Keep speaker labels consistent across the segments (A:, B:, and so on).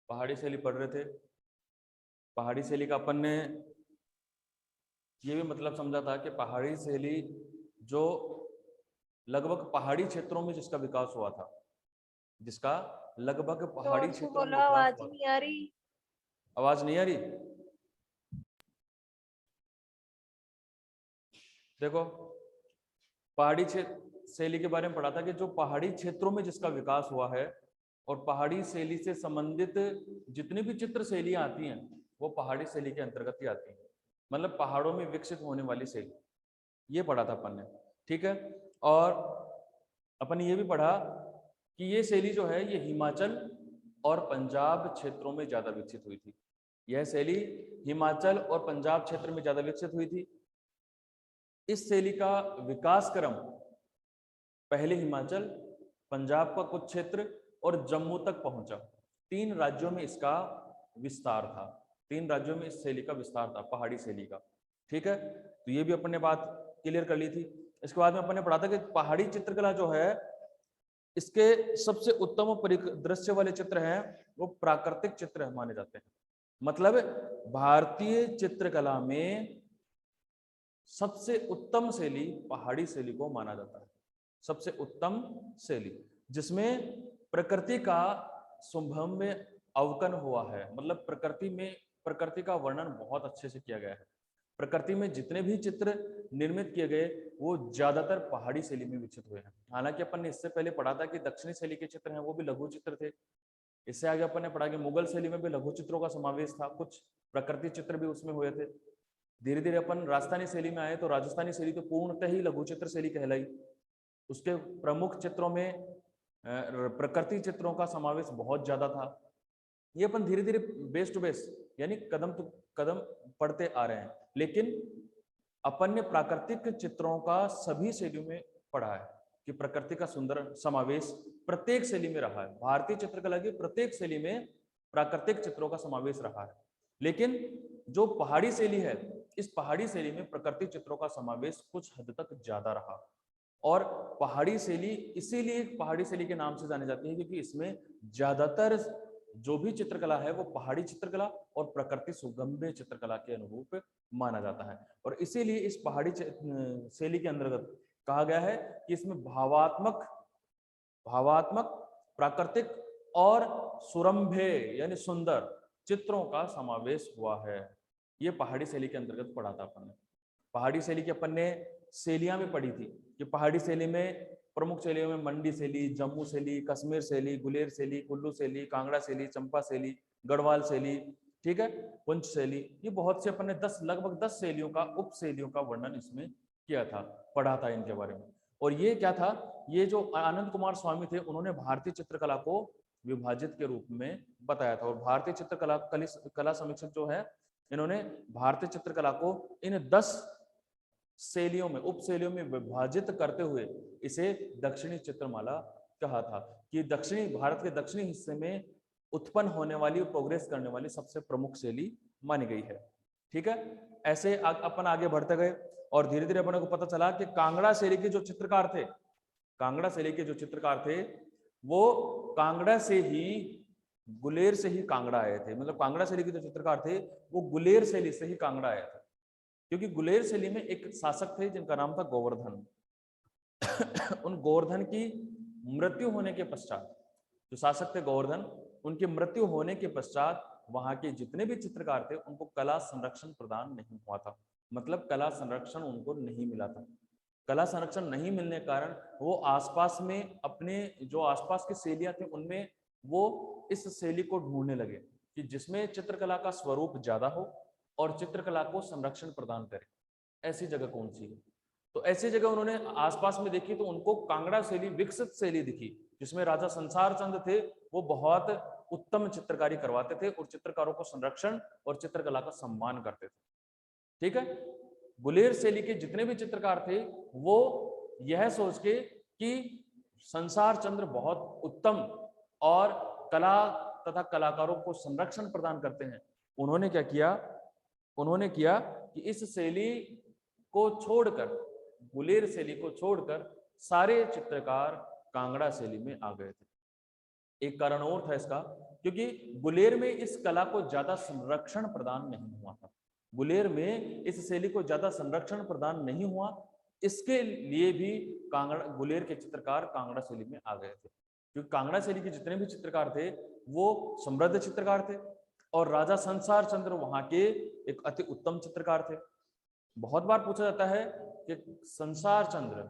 A: पहाड़ी शैली पढ़ रहे थे। पहाड़ी शैली का अपन ने ये भी मतलब समझा था कि पहाड़ी शैली जो लगभग पहाड़ी क्षेत्रों में जिसका विकास हुआ था, जिसका लगभग पहाड़ी
B: जोर से
A: क्षेत्रों में
B: बोलो,
A: विकास
B: आवाज
A: हुआ था।
B: नहीं आ रही।
A: आवाज नहीं आ रही? देखो, पहाड़ी क्षेत्र शैली के बारे में पढ़ा था कि जो पहाड़ी क्षेत्रों में जिसका विकास हुआ है और पहाड़ी शैली से संबंधित जितनी भी चित्र शैलियां आती हैं वो पहाड़ी शैली के अंतर्गत ही आती हैं। मतलब पहाड़ों में विकसित होने वाली शैली, ये पढ़ा था अपन ने। ठीक है। और अपन ये भी पढ़ा कि ये शैली जो है ये हिमाचल और पंजाब क्षेत्रों में ज्यादा विकसित हुई थी। यह शैली हिमाचल और पंजाब क्षेत्र में ज्यादा विकसित हुई थी। इस शैली का विकास क्रम पहले हिमाचल, पंजाब का कुछ क्षेत्र और जम्मू तक पहुंचा। 3 राज्यों में इसका विस्तार था। 3 राज्यों में इस शैली का विस्तार था, पहाड़ी शैली का। ठीक है, तो ये भी अपन ने बात क्लियर कर ली थी। इसके बाद में अपन ने पढ़ा था कि पहाड़ी चित्रकला जो है इसके सबसे उत्तम परिदृश्य वाले चित्र हैं वो प्राकृतिक चित्र माने जाते हैं। मतलब भारतीय चित्रकला में सबसे उत्तम शैली पहाड़ी शैली को माना जाता है। सबसे उत्तम शैली जिसमें प्रकृति का सुभम्य अवकन हुआ है। मतलब प्रकृति का वर्णन बहुत अच्छे से किया गया है। प्रकृति में जितने भी चित्र निर्मित किए गए वो ज्यादातर पहाड़ी शैली में विकसित हुए हैं। हालांकि अपन ने इससे पहले पढ़ा था कि दक्षिणी शैली के चित्र हैं वो भी लघु चित्र थे। इससे आगे अपन ने पढ़ा कि मुगल शैली में भी लघु चित्रों का समावेश था, कुछ प्रकृति चित्र भी उसमें हुए थे। धीरे धीरे अपन राजस्थानी शैली में आए तो राजस्थानी शैली तो पूर्णतः ही लघु चित्र शैली कहलाई। उसके प्रमुख चित्रों में प्रकृति चित्रों का समावेश बहुत ज्यादा था। ये अपन धीरे धीरे बेस टू बेस यानी कदम टू कदम पढ़ते आ रहे हैं। लेकिन अपन ने प्राकृतिक चित्रों का सभी शैलियों में पढ़ा है कि प्रकृति का सुंदर समावेश प्रत्येक शैली में रहा है। भारतीय चित्रकला की प्रत्येक शैली में प्राकृतिक चित्रों का समावेश रहा है। लेकिन जो पहाड़ी शैली है, इस पहाड़ी शैली में प्रकृति चित्रों का समावेश कुछ हद तक ज्यादा रहा। और पहाड़ी शैली इसीलिए पहाड़ी शैली के नाम से जानी जाती है क्योंकि इसमें ज्यादातर जो भी चित्रकला है वो पहाड़ी चित्रकला और प्रकृति सुगम्य चित्रकला के अनुरूप माना जाता है। और इसीलिए इस पहाड़ी शैली के अंतर्गत कहा गया है कि इसमें भावात्मक भावात्मक प्राकृतिक और सुरम्भे यानी सुंदर चित्रों का समावेश हुआ है। ये पहाड़ी शैली के अंतर्गत पढ़ा था अपन ने। पहाड़ी शैली की अपन ने शैलियां भी पढ़ी थी कि पहाड़ी शैली में प्रमुख शैलियों में मंडी शैली, जम्मू शैली, कश्मीर शैली, गुलेर शैली, कुल्लू शैली, कांगड़ा शैली, चंपा शैली, गढ़वाल शैली, ठीक है, पुंछ शैली। ये बहुत से अपन ने लगभग 10 शैलियों का उप शैलियों का वर्णन इसमें किया था, पढ़ा था इनके बारे में। और ये क्या था, ये जो आनंद कुमार स्वामी थे उन्होंने भारतीय चित्रकला को विभाजित के रूप में बताया था। और भारतीय चित्रकला कला समीक्षक जो है इन्होंने भारतीय चित्रकला को इन 10 शैलियों में उप शैलियों में विभाजित करते हुए इसे दक्षिणी चित्रमाला कहा था कि दक्षिणी भारत के दक्षिणी हिस्से में उत्पन्न होने वाली प्रोग्रेस करने वाली सबसे प्रमुख शैली मानी गई है। ठीक है, ऐसे अपन आगे बढ़ते गए और धीरे धीरे अपने को पता चला कि कांगड़ा शैली के जो चित्रकार थे, कांगड़ा शैली के जो चित्रकार थे वो कांगड़ा से ही गुलेर से ही कांगड़ा आए थे। मतलब कांगड़ा शैली के जो चित्रकार थे वो गुलेर शैली से ही कांगड़ा आए थे क्योंकि गुलेर शैली में एक शासक थे जिनका नाम था गोवर्धन। उन गोवर्धन की मृत्यु होने के पश्चात, जो शासक थे गोवर्धन, उनकी मृत्यु होने के पश्चात वहां के जितने भी चित्रकार थे उनको कला संरक्षण प्रदान नहीं हुआ था। मतलब कला संरक्षण उनको नहीं मिला था। कला संरक्षण नहीं मिलने के कारण वो आसपास में अपने जो आसपास की शैलियां थी उनमें वो इस शैली को ढूंढने लगे कि जिसमें चित्रकला का स्वरूप ज्यादा हो और चित्रकला को संरक्षण प्रदान करे। ऐसी जगह कौन सी है? तो ऐसी जगह उन्होंने आसपास में देखी तो उनको कांगड़ा शैली विकसित शैली दिखी जिसमें राजा संसार चंद थे वो बहुत उत्तम चित्रकारी करवाते थे और चित्रकारों को संरक्षण और चित्रकला का सम्मान करते थे। ठीक है, गुलेर शैली के जितने भी चित्रकार थे वो यह सोच के कि संसार चंद्र बहुत उत्तम और कला तथा कलाकारों को संरक्षण प्रदान करते हैं, उन्होंने क्या किया, उन्होंने किया कि इस शैली को छोड़कर, गुलेर शैली को छोड़कर सारे चित्रकार कांगड़ा शैली में आ गए थे। एक कारण और था इसका, क्योंकि गुलेर में इस कला को ज्यादा संरक्षण प्रदान नहीं हुआ था। गुलेर में इस शैली को ज्यादा संरक्षण प्रदान नहीं हुआ, इसके लिए भी कांगड़ा गुलेर के चित्रकार कांगड़ा शैली में आ गए थे, क्योंकि कांगड़ा शैली के जितने भी चित्रकार थे वो समृद्ध चित्रकार थे और राजा संसार चंद्र वहां के एक अति उत्तम चित्रकार थे। बहुत बार पूछा जाता है कि संसार चंद्र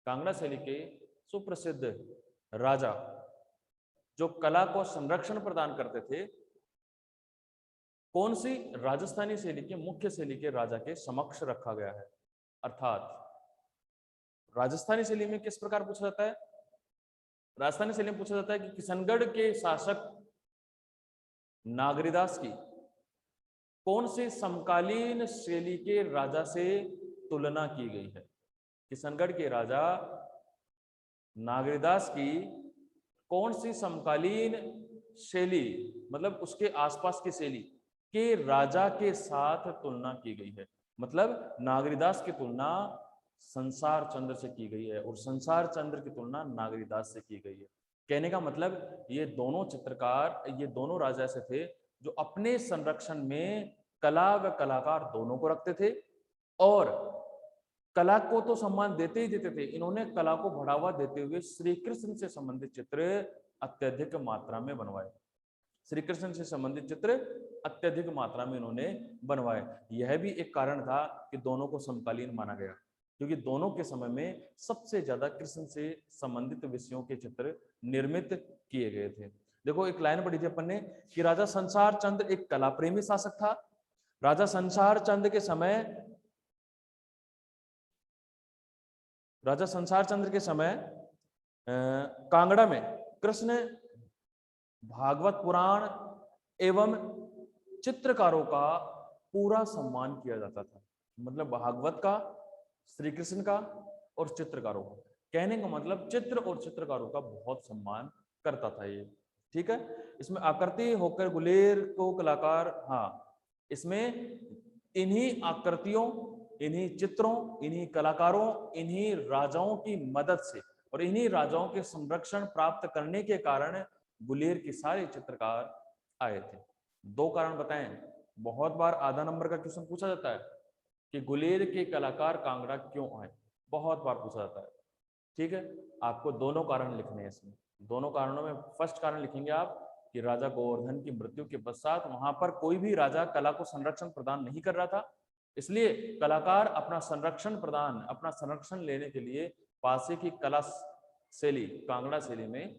A: कांगड़ा शैली के सुप्रसिद्ध राजा जो कला को संरक्षण प्रदान करते थे, कौन सी राजस्थानी शैली के मुख्य शैली के राजा के समक्ष रखा गया है। अर्थात राजस्थानी शैली में किस प्रकार पूछा जाता है, राजस्थानी शैली में पूछा जाता है कि किशनगढ़ के शासक नागरीदास की कौन से समकालीन शैली के राजा से तुलना की गई है। किशनगढ़ के राजा नागरीदास की कौन सी समकालीन शैली, मतलब उसके आसपास की शैली के राजा के साथ तुलना की गई है। मतलब नागरीदास की तुलना संसार चंद्र से की गई है और संसार चंद्र की तुलना नागरीदास से की गई है। कहने का मतलब ये दोनों चित्रकार, ये दोनों राजा ऐसे थे जो अपने संरक्षण में कला व कलाकार दोनों को रखते थे और कला को तो सम्मान देते ही देते थे, इन्होंने कला को बढ़ावा देते हुए श्री कृष्ण से संबंधित चित्र अत्यधिक मात्रा में बनवाए। श्री कृष्ण से संबंधित चित्र अत्यधिक मात्रा में इन्होंने बनवाए। यह भी एक कारण था कि दोनों को समकालीन माना गया, क्योंकि दोनों के समय में सबसे ज्यादा कृष्ण से संबंधित विषयों के चित्र निर्मित किए गए थे। देखो एक लाइन पढ़ी थी अपन ने कि राजा संसार चंद्र एक कला प्रेमी शासक था। राजा संसार चंद्र के समय, राजा संसार चंद्र के समय कांगड़ा में कृष्ण भागवत पुराण एवं चित्रकारों का पूरा सम्मान किया जाता था। मतलब भागवत का, श्री कृष्ण का और चित्रकारों का, कहने का मतलब चित्र और चित्रकारों का बहुत सम्मान करता था ये। ठीक है, इसमें आकृति होकर गुलेर को कलाकार, हाँ इसमें इन्हीं आकृतियों, इन्हीं चित्रों, इन्हीं कलाकारों, इन्हीं राजाओं की मदद से और इन्हीं राजाओं के संरक्षण प्राप्त करने के कारण गुलेर के सारे चित्रकार आए थे। दो कारण बताएं, बहुत बार आधा नंबर का क्वेश्चन पूछा जाता है कि गुलेर के कलाकार कांगड़ा क्यों आए, बहुत बार पूछा जाता है। ठीक है, आपको दोनों कारण लिखने हैं इसमें। दोनों कारणों में फर्स्ट कारण लिखेंगे आप कि राजा गोवर्धन की मृत्यु के पश्चात वहां पर कोई भी राजा कला को संरक्षण प्रदान नहीं कर रहा था, इसलिए कलाकार अपना संरक्षण प्रदान, अपना संरक्षण लेने के लिए पासे की कला शैली कांगड़ा शैली में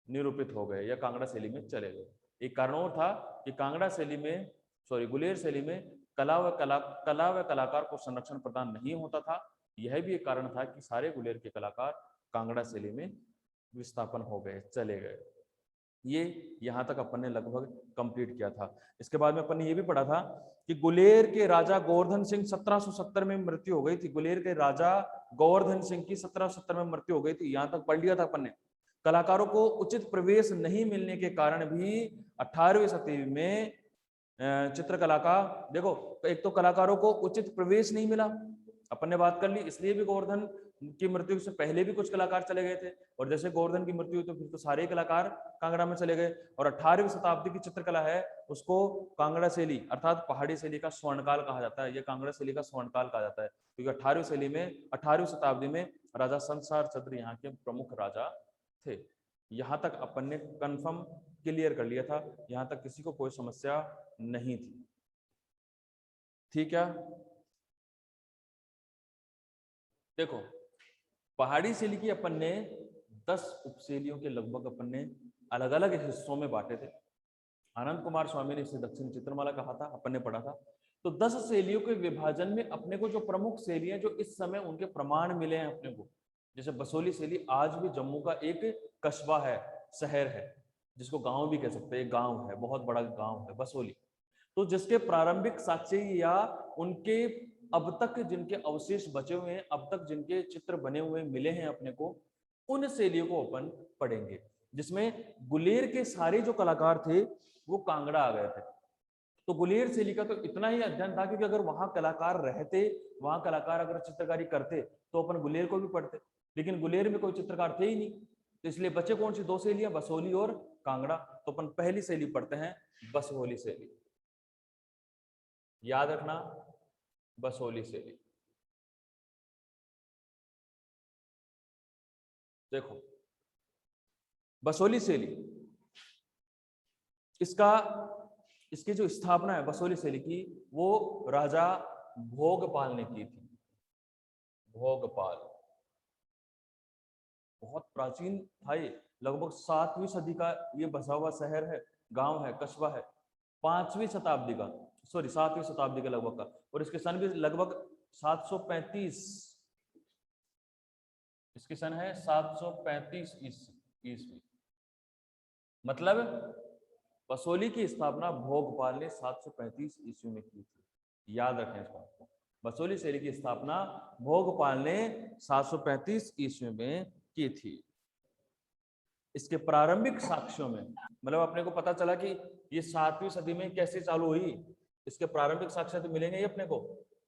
A: निरूपित हो गए या कांगड़ा शैली में चले गए। एक कारण और था कि कांगड़ा शैली में, सॉरी गुलेर शैली में कला व कलाकार को संरक्षण प्रदान नहीं होता था। यह भी एक कारण था कि सारे गुलेर के कलाकार कांगड़ा शैली में विस्थापन हो गए, चले गए। ये यहाँ तक अपन ने लगभग कंप्लीट किया था। इसके बाद में अपन ने ये भी पढ़ा था कि गुलेर के राजा गोवर्धन सिंह 1770 में मृत्यु हो गई थी। गुलेर के राजा गोवर्धन सिंह की 1770 में मृत्यु हो गई थी, यहाँ तक पढ़ लिया था अपन ने। कलाकारों को उचित प्रवेश नहीं मिलने के कारण भी 18वीं शताब्दी में चित्रकला का, देखो एक तो कलाकारों को उचित प्रवेश नहीं मिला, अपन ने बात कर ली, इसलिए भी गोवर्धन की मृत्यु से पहले भी कुछ कलाकार चले गए थे और जैसे गोवर्धन की मृत्यु हुई तो फिर तो सारे कलाकार कांगड़ा में चले गए। और 18वीं शताब्दी की चित्रकला है उसको कांगड़ा शैली अर्थात पहाड़ी शैली का स्वर्णकाल कहा जाता है, ये कांगड़ा शैली का स्वर्णकाल कहा जाता है, क्योंकि 18वीं शैली में 18वीं शताब्दी में राजा संसार चंद्र यहाँ के प्रमुख राजा थे। यहाँ तक अपन ने कंफर्म क्लियर कर लिया था, यहाँ तक किसी को कोई समस्या नहीं थी। ठीक है, देखो पहाड़ी शैली की अपन ने 10 उपशैलियों के लगभग अपन ने अलग अलग हिस्सों में बांटे थे। आनंद कुमार स्वामी ने इसे दक्षिण चित्रमाला कहा था, अपन ने पढ़ा था। तो 10 शैलियों के विभाजन में अपने को जो प्रमुख शैलियां जो इस समय उनके प्रमाण मिले हैं अपने को, जैसे बसोली शैली आज भी जम्मू का एक कस्बा है, शहर है, जिसको गांव भी कह सकते हैं, गांव है, बहुत बड़ा गांव है बसोली। तो जिसके प्रारंभिक साक्ष्य या उनके अब तक जिनके अवशेष बचे हुए हैं, अब तक जिनके चित्र बने हुए मिले हैं अपने को, उन शैलियों को अपन पढ़ेंगे, जिसमें गुलेर के सारे जो कलाकार थे वो कांगड़ा आ गए थे। तो गुलेर शैली का तो इतना ही अध्ययन था क्योंकि अगर वहां कलाकार रहते, वहां कलाकार अगर चित्रकारी करते तो अपन गुलेर को भी पढ़ते, लेकिन गुलेर में कोई चित्रकार थे ही नहीं, तो इसलिए बचे कौन सी दो शैलियां, बसोहली और कांगड़ा। तो अपन पहली शैली पढ़ते हैं, बसोहली शैली। याद रखना, बसोहली शैली। देखो बसोहली शैली, इसकी जो स्थापना है बसोहली शैली की, वो राजा भोगपाल ने की थी। भोगपाल बहुत प्राचीन था ये, लगभग 7वीं सदी का ये बसा हुआ शहर है, गांव है, कस्बा है। 5वीं शताब्दी का, सॉरी 7वीं शताब्दी के लगभग का, और इसके सन भी लगभग 735, इसकी सन है 735 ईस्वी। मतलब बसोहली की स्थापना भोगपाल ने 735 ईस्वी में की थी। याद रखें इस बात को, बसोहली शैली की स्थापना भोगपाल ने 735 ईस्वी में की थी। इसके प्रारंभिक साक्ष्यों में, मतलब अपने को पता चला कि ये 7वीं सदी में कैसे चालू हुई, इसके प्रारंभिक साक्ष्य तो मिलेंगे ही अपने को।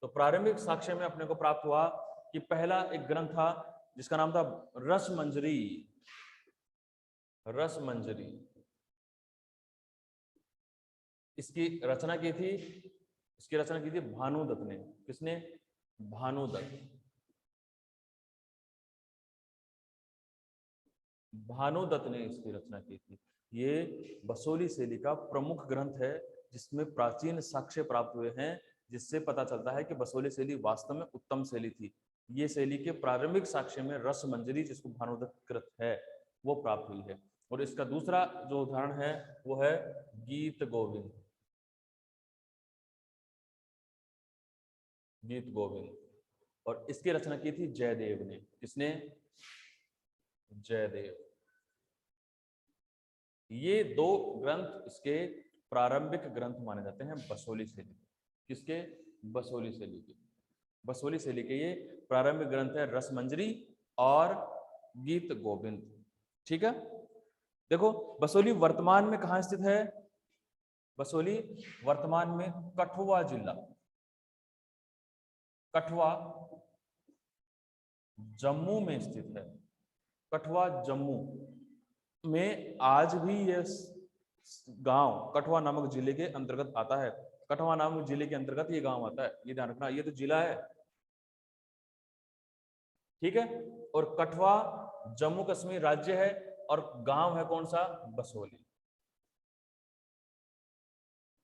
A: तो प्रारंभिक साक्ष्य में अपने को प्राप्त हुआ कि पहला एक ग्रंथ था जिसका नाम था रसमंजरी। रसमंजरी, इसकी रचना की थी भानुदत्त ने। किसने? भानुदत्त। भानुदत्त ने इसकी रचना की थी। ये बसोहली शैली का प्रमुख ग्रंथ है, जिसमें प्राचीन साक्ष्य प्राप्त हुए हैं, जिससे पता चलता है कि बसोहली शैली वास्तव में उत्तम शैली थी। ये शैली के प्रारंभिक साक्ष्य में रसमंजरी, जिसको भानुदत्त कृत है, वो प्राप्त हुई है। और इसका दूसरा जो उदाहरण है वो है गीत गोविंद। गीत गोविंद, और इसकी रचना की थी जयदेव ने। किसने? जयदेव। ये दो ग्रंथ इसके प्रारंभिक ग्रंथ माने जाते हैं बसोहली शैली। किसके? बसोहली शैली के। बसोहली शैली के ये प्रारंभिक ग्रंथ है रसमंजरी और गीत गोविंद। ठीक है, देखो बसोहली वर्तमान में कहां स्थित है? बसोहली वर्तमान में कठुआ जिला, कठुआ जम्मू में स्थित है। कठुआ जम्मू में आज भी ये गांव कठुआ नामक जिले के अंतर्गत आता है। कठुआ नामक जिले के अंतर्गत ये गांव आता है, ये ध्यान रखना। ये तो जिला है, ठीक है। और कठुआ जम्मू कश्मीर राज्य है, और गांव है कौन सा? बसोहली।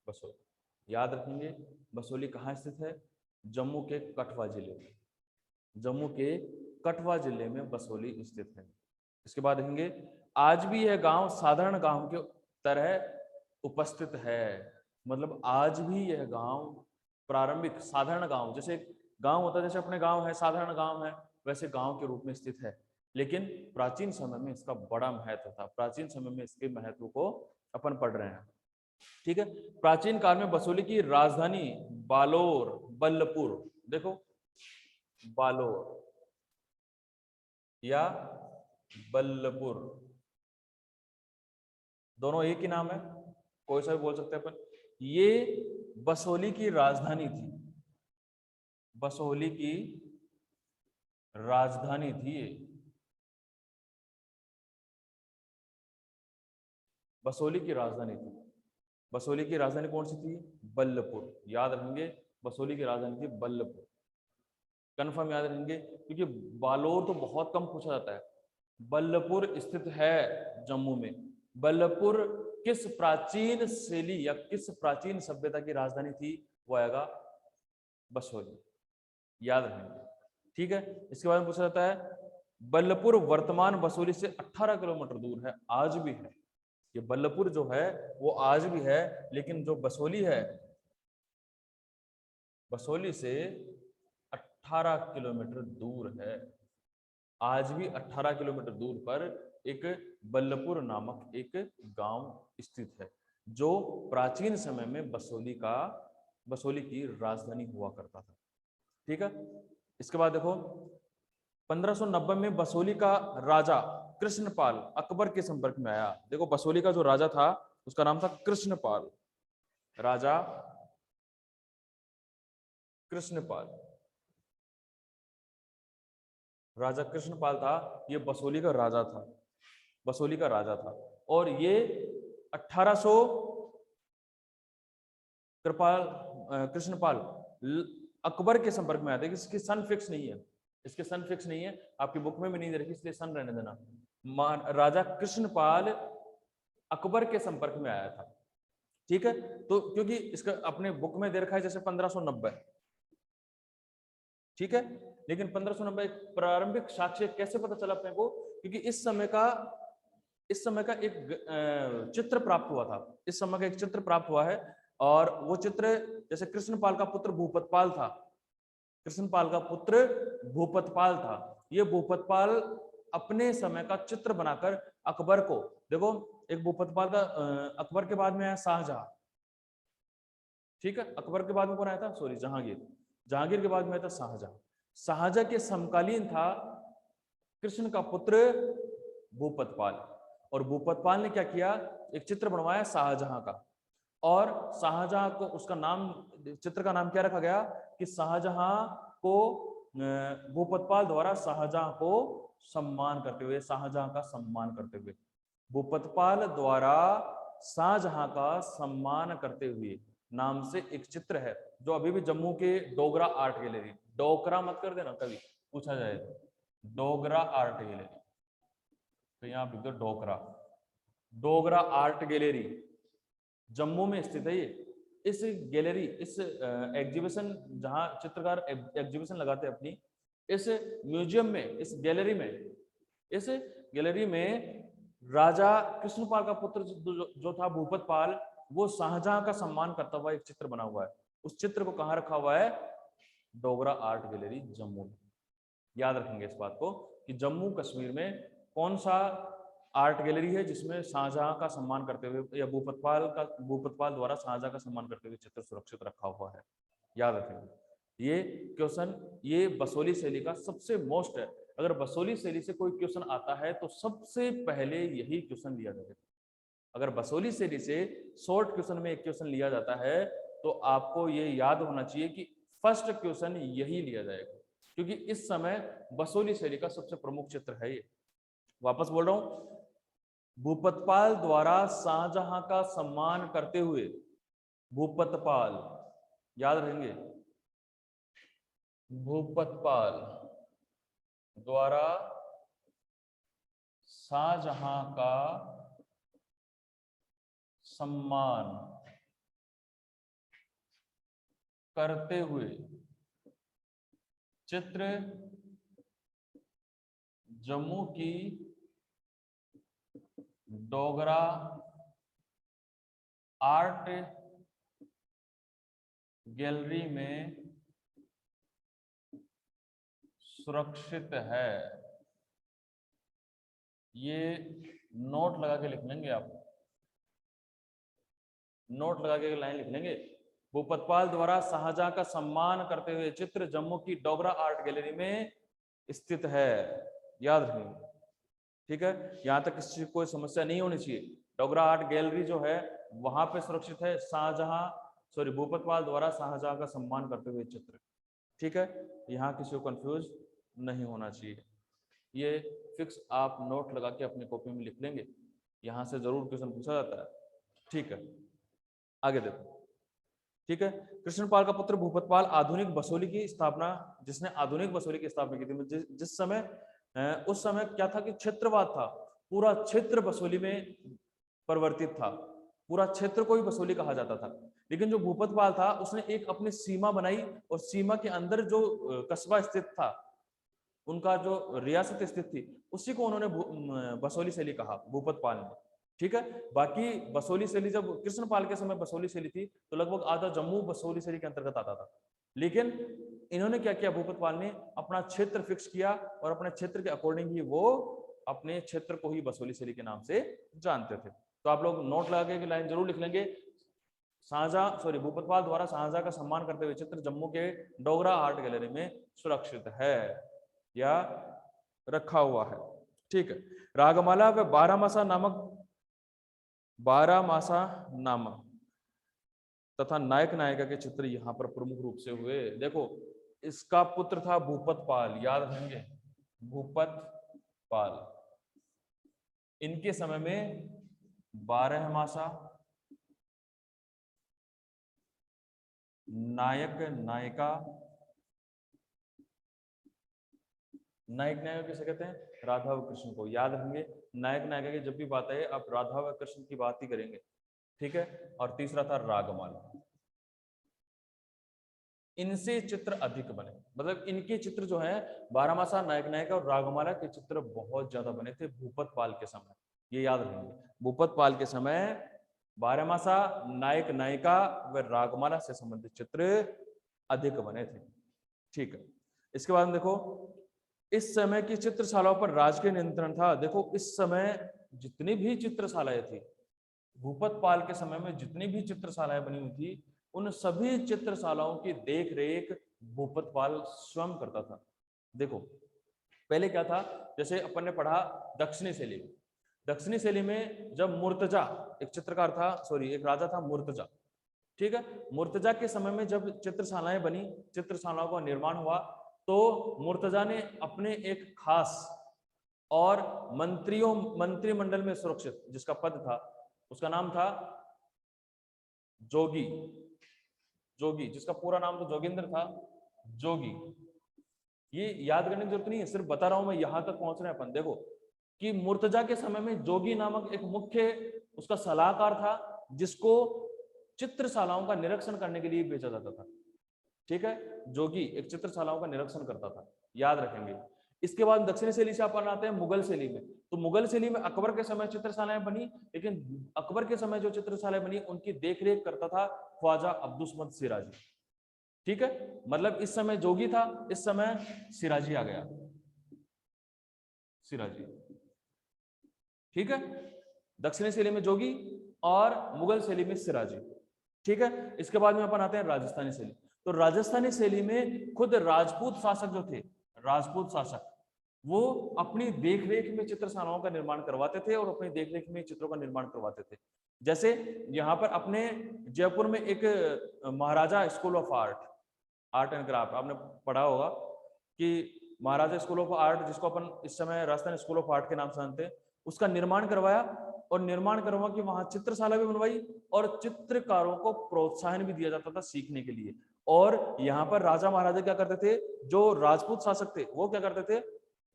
A: बसोहली याद रखेंगे। बसोहली कहाँ स्थित है? जम्मू के कठुआ जिले में। जम्मू के कठुआ जिले में बसोहली स्थित है। इसके बाद देखेंगे, आज भी यह गांव साधारण गांव के तरह उपस्थित है। मतलब आज भी यह गांव प्रारंभिक साधारण गांव, जैसे गांव होता है, जैसे अपने गांव है, साधारण गांव है, वैसे गांव के रूप में स्थित है। लेकिन प्राचीन समय में इसका बड़ा महत्व था। प्राचीन समय में इसके महत्व को अपन पढ़ रहे हैं, ठीक है। प्राचीन काल में बसोहली की राजधानी बालोर, बल्लपुर, देखो बालोर या बल्लपुर, दोनों एक ही नाम है, कोई सा भी बोल सकते हैं अपन। ये बसोहली की राजधानी थी। बसोहली की राजधानी थी ये। बसोहली की राजधानी थी। बसोहली की राजधानी कौन सी थी? बल्लपुर। याद रखेंगे, बसोहली की राजधानी थी बल्लपुर। कन्फर्म याद रखेंगे, क्योंकि बालोर तो बहुत कम पूछा जाता है। बल्लपुर स्थित है जम्मू में। बल्लपुर किस प्राचीन शैली या किस प्राचीन सभ्यता की राजधानी थी? वो आएगा बसोहली। याद रखेंगे, ठीक है। इसके बाद में पूछा जाता है, बल्लपुर वर्तमान बसोहली से 18 किलोमीटर दूर है। आज भी है ये बल्लपुर जो है, वो आज भी है, लेकिन जो बसोहली है, बसोहली से 18 किलोमीटर दूर है। आज भी 18 किलोमीटर दूर पर एक बल्लपुर नामक एक गांव स्थित है, जो प्राचीन समय में बसोहली की राजधानी हुआ करता था, ठीक है। इसके बाद देखो, 1590 में बसोहली का राजा कृष्णपाल अकबर के संपर्क में आया। देखो बसोहली का जो राजा था उसका नाम था कृष्णपाल। राजा कृष्णपाल, राजा कृष्णपाल था, ये बसोहली का राजा था। बसोली का राजा था। और ये 1800 कृष्णपाल अकबर के संपर्क में आया था। इसकी सन फिक्स नहीं है, इसके सन फिक्स नहीं है, आपकी बुक में भी नहीं दे रखी, इसलिए सन रहने देना। राजा कृष्णपाल अकबर के संपर्क में आया था, ठीक है। तो क्योंकि इसका अपने बुक में दे रखा है जैसे 1590, ठीक है, लेकिन 1590 प्रारंभिक साक्ष्य कैसे पता चला अपने को? क्योंकि इस समय का एक चित्र प्राप्त हुआ था, इस समय का एक चित्र प्राप्त हुआ है। और वो चित्र जैसे कृष्णपाल का पुत्र भूपतपाल था, कृष्णपाल का पुत्र भूपतपाल था। ये भूपतपाल अपने समय का चित्र बनाकर अकबर को, देखो एक भूपतपाल का अकबर के बाद में आया शाहजहां, ठीक है, अकबर के बाद में कौन आया था? सॉरी, जहांगीर। जहांगीर के बाद में आया था शाहजहां। शाहजहां के समकालीन था कृष्ण का पुत्र भूपतपाल। और भूपतपाल ने क्या किया? एक चित्र बनवाया शाहजहां का, और शाहजहां को उसका नाम, चित्र का नाम क्या रखा गया कि शाहजहां को, भूपतपाल द्वारा शाहजहां को सम्मान करते हुए, शाहजहां का सम्मान करते हुए, भूपतपाल द्वारा शाहजहां का सम्मान करते हुए नाम से एक चित्र है, जो अभी भी जम्मू के डोगरा आर्ट गैलरी, डोगरा मत कर देना कभी पूछा जाए, डोगरा आर्ट गैलरी, तो यहाँ लिख दो डोगरा, डोगरा आर्ट गैलरी जम्मू में स्थित है। ये इस गैलरी, इस एग्जीबिशन, जहां चित्रकार एग्जीबिशन लगाते हैं अपनी, इस म्यूजियम में, इस गैलरी में राजा कृष्णपाल का पुत्र जो था भूपतपाल, वो शाहजहां का सम्मान करता हुआ एक चित्र बना हुआ है। उस चित्र को कहाँ रखा हुआ है? डोगरा आर्ट गैलरी जम्मू में। याद रखेंगे इस बात को कि जम्मू कश्मीर में कौन सा आर्ट गैलरी है जिसमें शाहजहां का सम्मान करते हुए या भूपतपाल द्वारा शाहजहां का सम्मान करते हुए चित्र सुरक्षित रखा हुआ है। याद रखेंगे ये क्वेश्चन, ये बसोली शैली का सबसे मोस्ट है। अगर बसोली शैली से कोई क्वेश्चन आता है तो सबसे पहले यही क्वेश्चन लिया जाएगा। अगर बसोली शैली से शॉर्ट क्वेश्चन में एक क्वेश्चन लिया जाता है तो आपको ये याद होना चाहिए कि फर्स्ट क्वेश्चन यही लिया जाएगा, क्योंकि इस समय बसोली शैली का सबसे प्रमुख चित्र है ये। वापस बोल रहा हूं, भूपतपाल द्वारा शाहजहां का सम्मान करते हुए, भूपतपाल, याद रहेंगे, भूपतपाल द्वारा शाहजहां का सम्मान करते हुए चित्र जम्मू की डोगरा आर्ट गैलरी में सुरक्षित है। ये नोट लगा के लिख लेंगे आप, नोट लगा के लाइन लिख लेंगे, भूपतपाल द्वारा शाहजहां का सम्मान करते हुए चित्र जम्मू की डोगरा आर्ट गैलरी में स्थित है। याद रखेंगे, ठीक है। यहां तक किसी कोई समस्या नहीं होनी चाहिए। डोगरा आर्ट गैलरी जो है वहां पे सुरक्षित है, भूपतपाल द्वारा शाहजहां का सम्मान करते हुए चित्र, ठीक है। यहाँ किसी को कंफ्यूज नहीं होना चाहिए, ये फिक्स आप नोट लगा के अपनी कॉपी में लिख लेंगे, यहां से जरूर क्वेश्चन पूछा जाता है, ठीक है। आगे देखो, ठीक है। कृष्णपाल का पुत्र भूपतपाल आधुनिक बसोली की स्थापना, जिसने आधुनिक बसोली की स्थापना की थी, जिस समय उस समय क्या था कि क्षेत्रवाद था, पूरा क्षेत्र बसोली में परिवर्तित था, पूरा क्षेत्र को ही बसोली कहा जाता था। लेकिन जो भूपतपाल था उसने एक अपनी सीमा बनाई, और सीमा के अंदर जो कस्बा स्थित था, उनका जो रियासत स्थित थी, उसी को उन्होंने बसोली शैली कहा, भूपतपाल ने, ठीक है। बाकी बसोली शैली, जब कृष्णपाल के समय बसोली शैली थी तो लगभग आधा जम्मू बसोली शैली के अंतर्गत आता था। लेकिन इन्होंने क्या किया, भूपतपाल ने अपना क्षेत्र फिक्स किया, और अपने क्षेत्र के अकॉर्डिंग ही वो अपने क्षेत्र को ही बसोली शैली के नाम से जानते थे। तो आप लोग नोट लगा के लाइन जरूर लिख लेंगे, भूपतपाल द्वारा शाहजहां का सम्मान करते हुए चित्र जम्मू के डोगरा आर्ट गैलरी में सुरक्षित है या रखा हुआ है, ठीक है। रागमाला व बारहमासा नामक तथा नायक नायिका के चित्र यहाँ पर प्रमुख रूप से हुए। देखो, इसका पुत्र था भूपतपाल, याद रखेंगे, भूपतपाल, इनके समय में 12 मासा नायक नायिका, नायक नायिका किसे कहते हैं? राधा व कृष्ण को। याद रखेंगे, नायक नायिका की जब भी बात आए आप राधा व कृष्ण की बात ही करेंगे, ठीक है। और तीसरा था रागमाला। इनसे चित्र अधिक बने, मतलब इनके चित्र जो है 12 नायक नायिका और रागमाला के चित्र बहुत ज्यादा बने थे भूपत पाल के समय। ये याद रखेंगे, भूपत पाल के समय 12 नायक नायिका व रागमाला से संबंधित चित्र अधिक बने थे, ठीक है। इसके बाद देखो, इस समय की चित्रशालाओं पर राजकीय नियंत्रण था। देखो इस समय जितनी भी चित्रशालाएं थी, भूपत पाल के समय में जितनी भी चित्रशालाएं बनी हुई थी, उन सभी चित्रशालाओं की देख रेख भूपत पाल स्वयं करता था। देखो पहले क्या था, जैसे अपन ने पढ़ा दक्षिणी शैली में, दक्षिणी शैली में जब मुर्तजा एक चित्रकार था, सॉरी एक राजा था मुर्तजा, ठीक है। मुर्तजा के समय में जब चित्रशालाएं बनी, चित्रशालाओं का निर्माण हुआ, तो मुर्तजा ने अपने एक खास और मंत्रिमंडल में सुरक्षित जिसका पद था, उसका नाम था जोगी, जोगी जिसका पूरा नाम तो जोगिंद्र था, जोगी। ये याद करने की जरूरत नहीं है, सिर्फ बता रहा हूं मैं, यहां तक पहुंच रहे हैं अपन। देखो कि मुर्तजा के समय में जोगी नामक एक मुख्य उसका सलाहकार था, जिसको चित्रशालाओं का निरीक्षण करने के लिए भेजा जाता था, ठीक है। जोगी एक चित्रशालाओं का निरीक्षण करता था, याद रखेंगे। इसके बाद दक्षिणी शैली से अपन आते हैं मुगल शैली में। तो मुगल शैली में अकबर के समय चित्रशालाएं बनी, लेकिन अकबर के समय जो चित्रशालाएं बनी उनकी देखरेख करता था ख्वाजा अब्दुस्मद सिराजी, ठीक है। मतलब इस समय जोगी था, इस समय सिराजी आ गया, सिराजी, ठीक है। दक्षिणी शैली में जोगी और मुगल शैली में सिराजी, ठीक है। इसके बाद में अपन आते हैं राजस्थानी शैली। तो राजस्थानी शैली में खुद राजपूत शासक जो थे, राजपूत शासक, वो अपनी देखरेख में चित्रशालाओं का निर्माण करवाते थे और अपनी देखरेख में चित्रों का निर्माण करवाते थे। जैसे यहाँ पर अपने जयपुर में एक Maharaja school of art and craft आपने पढ़ा होगा कि महाराजा स्कूल ऑफ आर्ट, जिसको अपन इस समय राजस्थान स्कूल ऑफ आर्ट के नाम से जानते हैं, उसका निर्माण करवाया और निर्माण करवा के वहां चित्रशाला भी बनवाई और चित्रकारों को प्रोत्साहन भी दिया जाता था सीखने के लिए। और यहाँ पर राजा महाराजा क्या करते थे, जो राजपूत शासक थे वो क्या करते थे,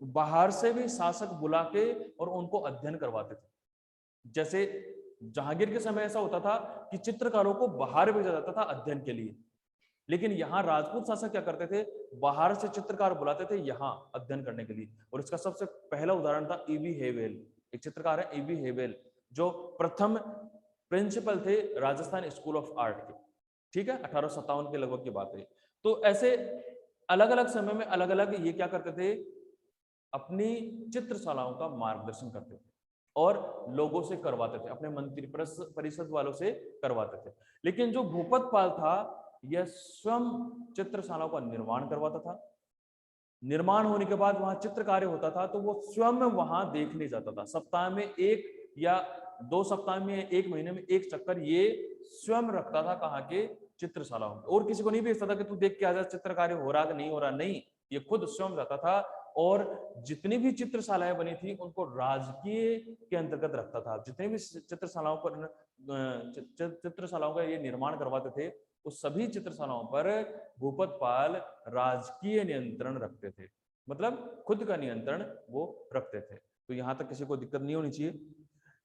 A: बाहर से भी शासक बुला के और उनको अध्ययन करवाते थे। जैसे जहांगीर के समय ऐसा होता था कि चित्रकारों को बाहर भेजा जाता था अध्ययन के लिए, लेकिन यहाँ राजपूत शासक क्या करते थे, बाहर से चित्रकार बुलाते थे यहाँ अध्ययन करने के लिए। और इसका सबसे पहला उदाहरण था ईवी हेवेल, एक चित्रकार है ईवी हेवेल, जो प्रथम प्रिंसिपल थे राजस्थान स्कूल ऑफ आर्ट के, ठीक है। 1857 के लगभग की बात है। तो ऐसे अलग अलग समय में अलग अलग ये क्या करते थे, अपनी चित्रशालाओं का मार्गदर्शन करते थे और लोगों से करवाते थे, अपने मंत्री परिषद वालों से करवाते थे। लेकिन जो भूपत पाल था यह स्वयं चित्रशालाओं का निर्माण करवाता था। निर्माण होने के बाद वहां चित्र कार्य होता था तो वो स्वयं वहां देखने जाता था। सप्ताह में एक या 2 सप्ताह में, 1 महीने में एक चक्कर ये स्वयं रखता था कहाँ के, चित्रशालाओं में। और किसी को नहीं भेजता था कि तू देख के आ जा चित्र कार्य हो रहा कि नहीं हो रहा, नहीं, ये खुद स्वयं जाता था और जितनी भी चित्रशालाएं बनी थी उनको राजकीय के अंतर्गत रखता था। जितने भी चित्रशालाओं पर चित्रशालाओं का ये निर्माण करवाते थे, उस सभी चित्रशालाओं पर भूपत पाल राजकीय नियंत्रण रखते थे, मतलब खुद का नियंत्रण वो रखते थे। तो यहां तक किसी को दिक्कत नहीं होनी चाहिए।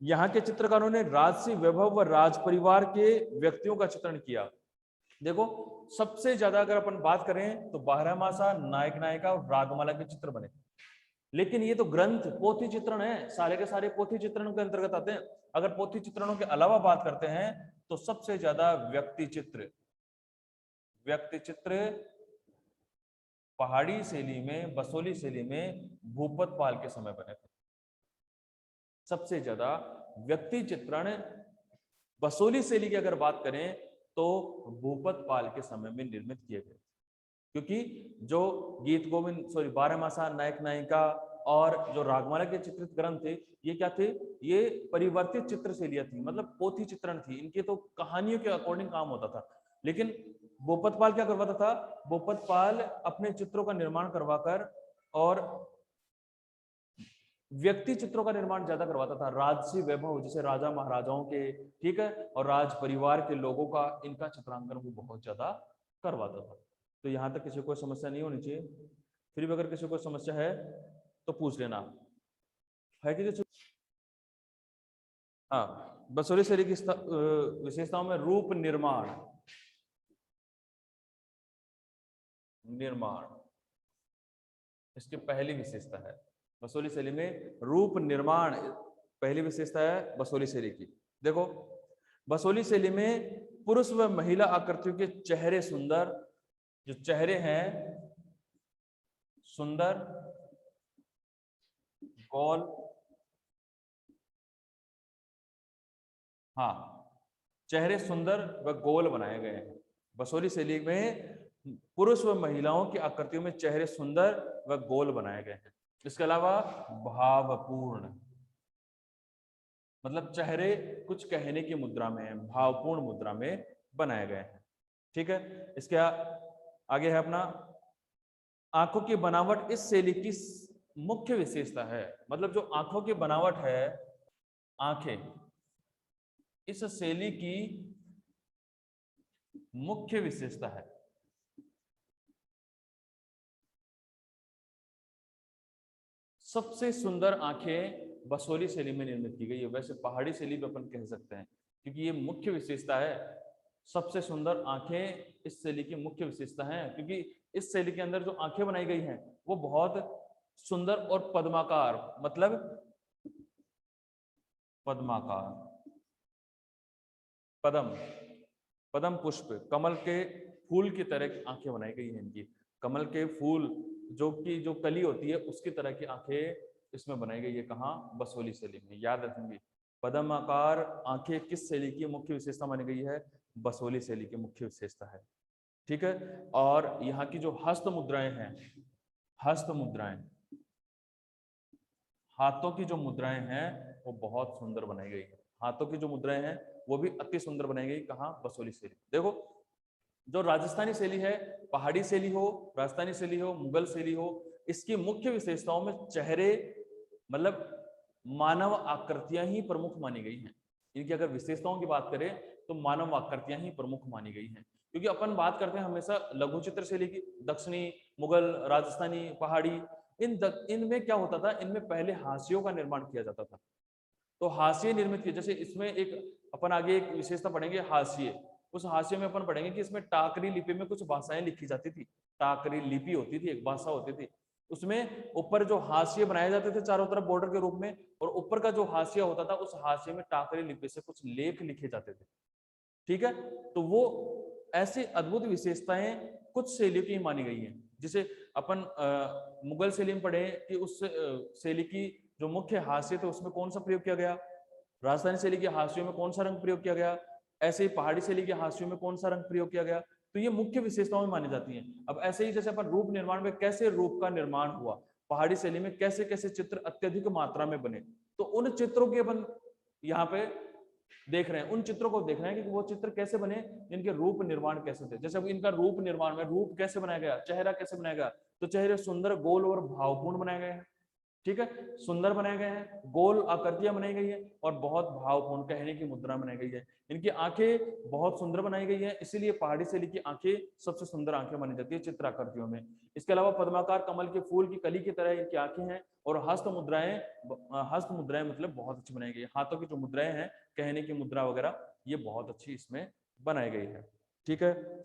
A: यहाँ के चित्रकारों ने राजसी वैभव व राज परिवार के व्यक्तियों का चित्रण किया। देखो सबसे ज्यादा अगर अपन बात करें तो 12 नायक नायिका और रागमाला के चित्र बने, लेकिन ये तो ग्रंथ पोथी चित्रण है, सारे के सारे पोथी चित्रण के अंतर्गत आते हैं। अगर पोथी चित्रणों के अलावा बात करते हैं तो सबसे ज्यादा व्यक्ति चित्र पहाड़ी शैली में, बसोली शैली में भूपत पाल के समय बने थे। सबसे ज्यादा व्यक्ति चित्रण बसोली शैली की अगर बात करें तो भूपत पाल के समय में निर्मित किए गए, क्योंकि जो गीत गोविंद 12 नायक नायिका और जो रागमाला के चित्रित ग्रंथ थे ये क्या थे, ये परिवर्तित चित्र शैलियां थी, मतलब पोथी चित्रण थी, इनके तो कहानियों के अकॉर्डिंग काम होता था। लेकिन भूपत पाल क्या करवाता था, भूपत पाल अपने चित्रों का निर्माण करवाकर और व्यक्ति चित्रों का निर्माण ज्यादा करवाता था, राजसी वैभव जैसे राजा महाराजाओं के, ठीक है, और राज परिवार के लोगों का इनका चित्रांकन वो बहुत ज्यादा करवाता था। तो यहाँ तक किसी को समस्या नहीं होनी चाहिए। फिर भी अगर किसी को समस्या है तो पूछ लेना, है कि? हाँ, बसोली शैली की विशेषताओं में रूप निर्माण, निर्माण इसकी पहली विशेषता है। बसोली शैली में रूप निर्माण पहली विशेषता है बसोली शैली की। देखो, बसोली शैली में पुरुष व महिला आकृतियों के चेहरे सुंदर, जो चेहरे हैं सुंदर, गोल, हाँ, चेहरे सुंदर व गोल बनाए गए हैं। बसोली शैली में पुरुष व महिलाओं की आकृतियों में चेहरे सुंदर व गोल बनाए गए हैं। इसके अलावा भावपूर्ण, मतलब चेहरे कुछ कहने की मुद्रा में, भावपूर्ण मुद्रा में बनाए गए हैं। ठीक है, इसके आगे है अपना आंखों की बनावट इस शैली की मुख्य विशेषता है। मतलब जो आंखों की बनावट है, आंखें इस शैली की मुख्य विशेषता है। सबसे सुंदर आंखें बसोली शैली में निर्मित की गई है। वैसे पहाड़ी शैली भी अपन कह सकते हैं, क्योंकि ये मुख्य विशेषता है। सबसे सुंदर आंखें इस शैली की मुख्य विशेषता है, क्योंकि इस शैली के अंदर जो आंखें बनाई गई हैं वो बहुत सुंदर और पद्माकार, मतलब पद्माकार, पद्म, पद्म पुष्प, कमल के फूल की तरह की आंखें बनाई गई हैं इनकी। कमल के फूल जो कली होती है उसकी तरह की आंखें इसमें बनाई गई है। कहाँ? बसोली शैली में। याद रखेंगे, पद्माकार आंखें किस शैली की मुख्य विशेषता मानी गई है? बसोली शैली की मुख्य विशेषता है। ठीक है, और यहाँ की जो हस्त मुद्राएं हैं, हस्त मुद्राएं, हाथों की जो मुद्राएं हैं वो बहुत सुंदर बनाई गई है। हाथों की जो मुद्राएं हैं वो भी अति सुंदर बनाई गई। कहाँ? बसोली शैली। देखो, जो राजस्थानी शैली है, पहाड़ी शैली हो, राजस्थानी शैली हो, मुगल शैली हो, इसकी मुख्य विशेषताओं में चेहरे, मतलब मानव आकृतियां ही प्रमुख मानी गई हैं। इनकी अगर विशेषताओं की बात करें तो मानव आकृतियां ही प्रमुख मानी गई हैं। क्योंकि अपन बात करते हैं हमेशा लघु चित्र शैली की, दक्षिणी, मुगल, राजस्थानी, पहाड़ी, इनमें क्या होता था? इनमें पहले हाशियों का निर्माण किया जाता था। तो हाशिए निर्मित किए, जैसे इसमें एक अपन आगे एक विशेषता पढ़ेंगे हाशिए। उस हाशिए में अपन पढ़ेंगे कि इसमें टाकरी लिपि में कुछ भाषाएं लिखी जाती थी। टाकरी लिपि होती थी, एक भाषा होती थी। उसमें ऊपर जो हाशिए बनाए जाते थे चारों तरफ बॉर्डर के रूप में, और ऊपर का जो हाशिया होता था उस हाशिए में टाकरी लिपि से कुछ लेख लिखे जाते थे। ठीक है, तो वो ऐसी अद्भुत विशेषताएं कुछ शैलियों की मानी गई हैं। जिसे अपन मुगल शैली में पढ़े कि उस शैली की जो मुख्य हाशियत है उसमें कौन सा प्रयोग किया गया, राजस्थानी शैली की हाशियों में कौन सा रंग प्रयोग किया गया, ऐसे ही पहाड़ी शैली की हाशियों में कौन सा रंग प्रयोग किया गया। तो ये मुख्य विशेषताओं में मानी जाती हैं। अब ऐसे ही जैसे अपन रूप निर्माण में कैसे रूप का निर्माण हुआ, पहाड़ी शैली में कैसे कैसे चित्र अत्यधिक मात्रा में बने, तो उन चित्रों के अपन यहाँ पे देख रहे हैं, उन चित्रों को देख रहे हैं कि वो चित्र कैसे बने, इनके रूप निर्माण कैसे थे। जैसे अब इनका रूप निर्माण में रूप कैसे बनाया गया, चेहरा कैसे बनाया गया, तो चेहरे सुंदर, गोल और भावपूर्ण बनाए गए हैं। ठीक है, सुंदर बनाए गए हैं, गोल आकृतियां बनाई गई है और बहुत भावपूर्ण कहने की मुद्रा बनाई गई है। इनकी आंखें बहुत सुंदर बनाई गई है, इसीलिए पहाड़ी शैली की आंखें सबसे सुंदर आंखें मानी जाती है चित्र आकृतियों में। इसके अलावा पद्माकार कमल के फूल की कली की तरह इनकी आंखें हैं, और हस्त मुद्राएं मतलब बहुत अच्छी बनाई गई है। हाथों की जो मुद्राएं हैं, कहने की मुद्रा वगैरह, ये बहुत अच्छी इसमें बनाई गई है। ठीक है,